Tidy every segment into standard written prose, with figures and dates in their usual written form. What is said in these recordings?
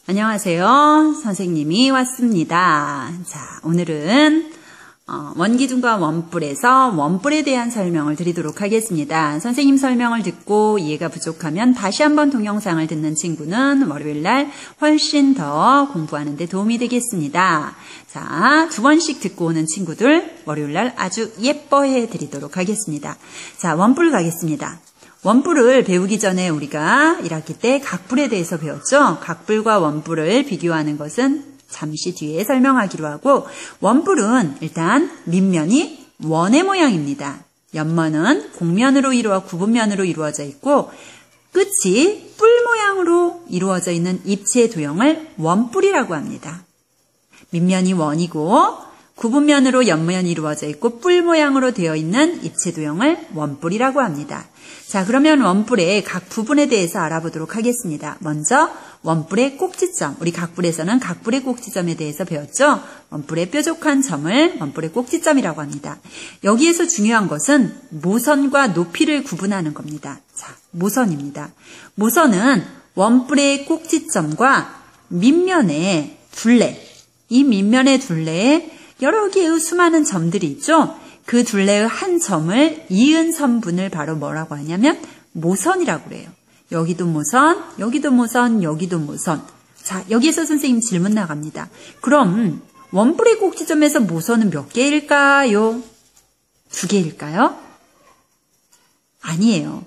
안녕하세요. 선생님이 왔습니다. 자, 오늘은 원기둥과 원뿔에서 원뿔에 대한 설명을 드리도록 하겠습니다. 선생님 설명을 듣고 이해가 부족하면 다시 한번 동영상을 듣는 친구는 월요일날 훨씬 더 공부하는 데 도움이 되겠습니다. 자, 2번씩 듣고 오는 친구들 월요일날 아주 예뻐해 드리도록 하겠습니다. 자, 원뿔 가겠습니다. 원뿔을 배우기 전에 우리가 1학기 때 각뿔에 대해서 배웠죠. 각뿔과 원뿔을 비교하는 것은 잠시 뒤에 설명하기로 하고, 원뿔은 일단 밑면이 원의 모양입니다. 옆면은 곡면으로 이루어 구분면으로 이루어져 있고 끝이 뿔 모양으로 이루어져 있는 입체 도형을 원뿔이라고 합니다. 밑면이 원이고 구분면으로 옆면이 이루어져 있고 뿔 모양으로 되어 있는 입체 도형을 원뿔이라고 합니다. 자, 그러면 원뿔의 각 부분에 대해서 알아보도록 하겠습니다. 먼저 원뿔의 꼭지점, 우리 각뿔에서는 각뿔의 꼭지점에 대해서 배웠죠. 원뿔의 뾰족한 점을 원뿔의 꼭지점이라고 합니다. 여기에서 중요한 것은 모선과 높이를 구분하는 겁니다. 자, 모선입니다. 모선은 원뿔의 꼭지점과 밑면의 둘레, 이 밑면의 둘레에 여러 개의 수많은 점들이 있죠. 그 둘레의 한 점을 이은 선분을 바로 뭐라고 하냐면 모선이라고 그래요. 여기도 모선, 여기도 모선, 여기도 모선. 자, 여기에서 선생님 질문 나갑니다. 그럼 원뿔의 꼭지점에서 모선은 몇 개일까요? 2개일까요? 아니에요.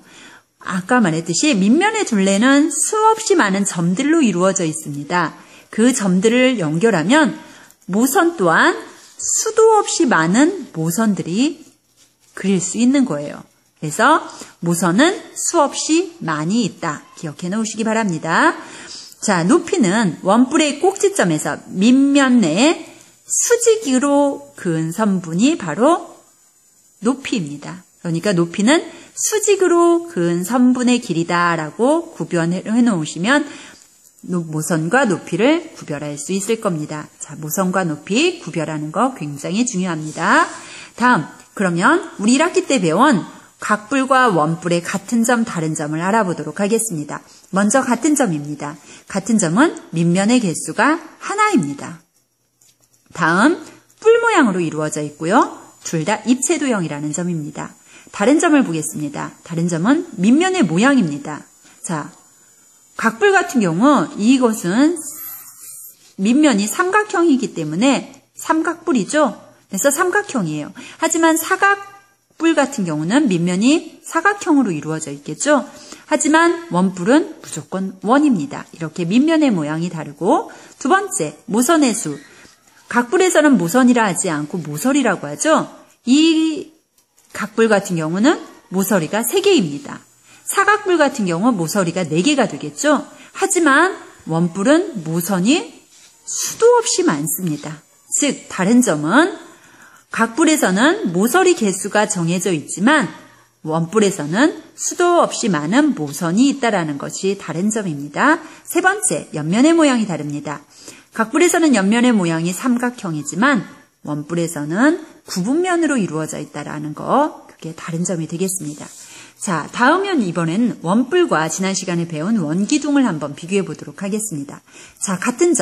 아까 말했듯이 밑면의 둘레는 수없이 많은 점들로 이루어져 있습니다. 그 점들을 연결하면 모선 또한 수도 없이 많은 모선들이 그릴 수 있는 거예요. 그래서 모선은 수없이 많이 있다. 기억해 놓으시기 바랍니다. 자, 높이는 원뿔의 꼭지점에서 밑면 내에 수직으로 그은 선분이 바로 높이입니다. 그러니까 높이는 수직으로 그은 선분의 길이다라고 구별해 놓으시면 모선과 높이를 구별할 수 있을 겁니다. 자, 모선과 높이 구별하는 거 굉장히 중요합니다. 다음, 그러면 우리 1학기 때 배운 각뿔과 원뿔의 같은 점, 다른 점을 알아보도록 하겠습니다. 먼저 같은 점입니다. 같은 점은 밑면의 개수가 하나입니다. 다음, 뿔 모양으로 이루어져 있고요. 둘 다 입체도형이라는 점입니다. 다른 점을 보겠습니다. 다른 점은 밑면의 모양입니다. 자, 각뿔 같은 경우 이것은 밑면이 삼각형이기 때문에 삼각뿔이죠. 그래서 삼각형이에요. 하지만 사각뿔 같은 경우는 밑면이 사각형으로 이루어져 있겠죠. 하지만 원뿔은 무조건 원입니다. 이렇게 밑면의 모양이 다르고, 두 번째, 모선의 수. 각뿔에서는 모선이라 하지 않고 모서리라고 하죠. 이 각뿔 같은 경우는 모서리가 3개입니다. 사각뿔 같은 경우 모서리가 4개가 되겠죠. 하지만 원뿔은 모선이 수도 없이 많습니다. 즉, 다른 점은 각뿔에서는 모서리 개수가 정해져 있지만 원뿔에서는 수도 없이 많은 모선이 있다는 것이 다른 점입니다. 세 번째, 옆면의 모양이 다릅니다. 각뿔에서는 옆면의 모양이 삼각형이지만 원뿔에서는 구분면으로 이루어져 있다는 거, 그게 다른 점이 되겠습니다. 자, 다음은 이번엔 원뿔과 지난 시간에 배운 원기둥을 한번 비교해 보도록 하겠습니다. 자, 같은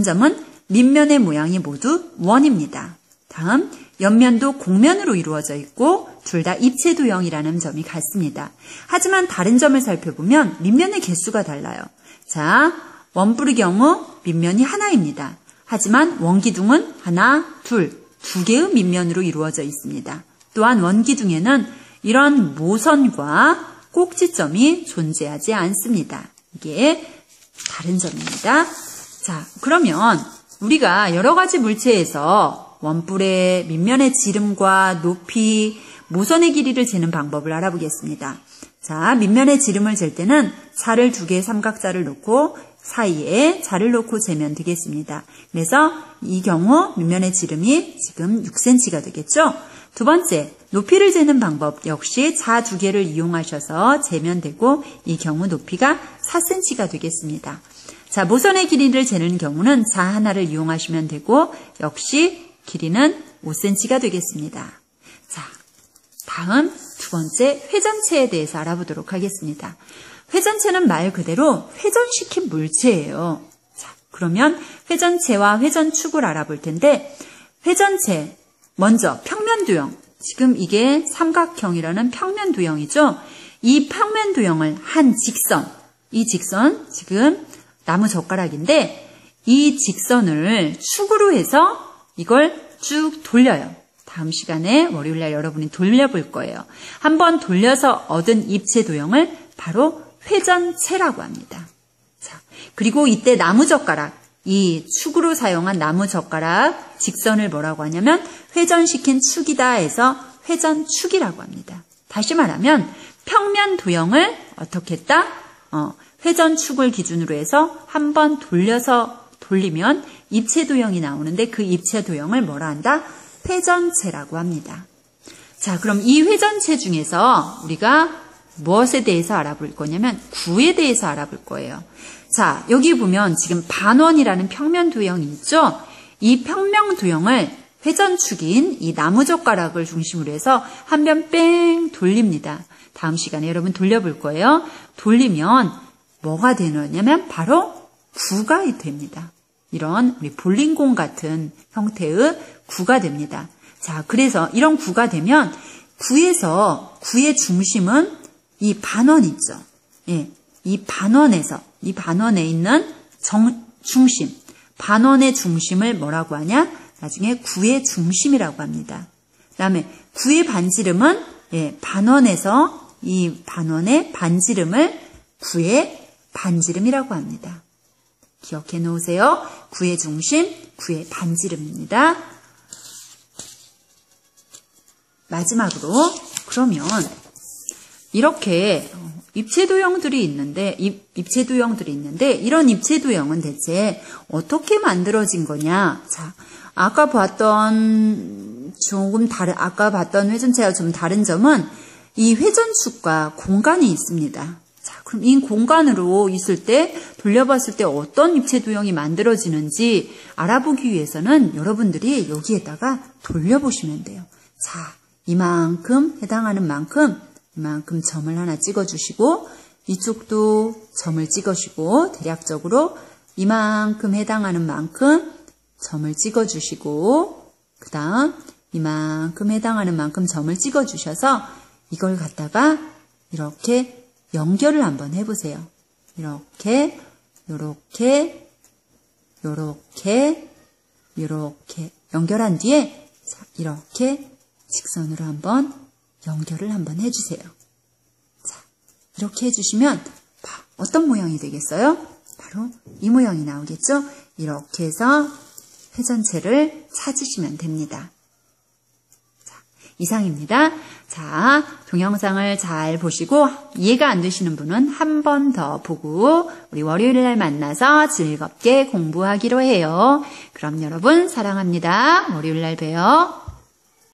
점은 밑면의 모양이 모두 원입니다. 다음, 옆면도 곡면으로 이루어져 있고 둘 다 입체도형이라는 점이 같습니다. 하지만 다른 점을 살펴보면 밑면의 개수가 달라요. 자, 원뿔의 경우 밑면이 하나입니다. 하지만 원기둥은 하나, 두 개의 밑면으로 이루어져 있습니다. 또한 원기둥에는 이런 모선과 꼭지점이 존재하지 않습니다. 이게 다른 점입니다. 자, 그러면 우리가 여러 가지 물체에서 원뿔의 밑면의 지름과 높이, 모선의 길이를 재는 방법을 알아보겠습니다. 자, 밑면의 지름을 잴 때는 자를 2개의 삼각자를 놓고 사이에 자를 놓고 재면 되겠습니다. 그래서 이 경우 밑면의 지름이 지금 6cm가 되겠죠? 두 번째, 높이를 재는 방법 역시 자 2개를 이용하셔서 재면 되고 이 경우 높이가 4cm가 되겠습니다. 자, 모선의 길이를 재는 경우는 자 하나를 이용하시면 되고 역시 길이는 5cm가 되겠습니다. 자, 다음 두 번째 회전체에 대해서 알아보도록 하겠습니다. 회전체는 말 그대로 회전시킨 물체예요. 자, 그러면 회전체와 회전축을 알아볼 텐데 회전체 먼저 평면도형. 지금 이게 삼각형이라는 평면도형이죠. 이 평면도형을 한 직선, 이 직선 지금 나무젓가락인데 이 직선을 축으로 해서 이걸 쭉 돌려요. 다음 시간에 월요일날 여러분이 돌려볼 거예요. 한번 돌려서 얻은 입체 도형을 바로 회전체라고 합니다. 자, 그리고 이때 나무젓가락, 이 축으로 사용한 나무젓가락 직선을 뭐라고 하냐면 회전시킨 축이다 해서 회전축이라고 합니다. 다시 말하면 평면 도형을 어떻게 했다? 회전축을 기준으로 해서 한번 돌리면 입체 도형이 나오는데 그 입체 도형을 뭐라 한다? 회전체라고 합니다. 자, 그럼 이 회전체 중에서 우리가 무엇에 대해서 알아볼 거냐면 구에 대해서 알아볼 거예요. 자, 여기 보면 지금 반원이라는 평면 도형이 있죠? 이 평면 도형을 회전축인 이 나무젓가락을 중심으로 해서 한 번 뺑 돌립니다. 다음 시간에 여러분 돌려볼 거예요. 돌리면 뭐가 되느냐면 바로 구가 됩니다. 이런 우리 볼링공 같은 형태의 구가 됩니다. 자, 그래서 이런 구가 되면 구의 중심은 이 반원 있죠. 예, 이 반원에 있는 중심, 반원의 중심을 뭐라고 하냐? 나중에 구의 중심이라고 합니다. 그다음에 구의 반지름은 반원에서 이 반원의 반지름을 구의 반지름이라고 합니다. 기억해 놓으세요. 구의 중심, 구의 반지름입니다. 마지막으로 그러면 이렇게 입체도형들이 있는데 이런 입체도형은 대체 어떻게 만들어진 거냐? 자, 아까 봤던 회전체와 좀 다른 점은 이 회전축과 공간이 있습니다. 자, 그럼 이 공간으로 있을 때 돌려봤을 때 어떤 입체도형이 만들어지는지 알아보기 위해서는 여러분들이 여기에다가 돌려보시면 돼요. 자, 이만큼 해당하는 만큼 이만큼 점을 하나 찍어주시고 이쪽도 점을 찍으시고 대략적으로 이만큼 해당하는 만큼 점을 찍어주시고 그 다음 이만큼 해당하는 만큼 점을 찍어주셔서 이걸 갖다가 이렇게 연결을 한번 해보세요. 이렇게 연결한 뒤에 자, 이렇게 직선으로 한번 연결을 한번 해주세요. 자, 이렇게 해주시면 어떤 모양이 되겠어요? 바로 이 모양이 나오겠죠? 이렇게 해서 회전체를 찾으시면 됩니다. 자, 이상입니다. 자, 동영상을 잘 보시고 이해가 안 되시는 분은 한 번 더 보고 우리 월요일날 만나서 즐겁게 공부하기로 해요. 그럼 여러분 사랑합니다. 월요일날 봬요.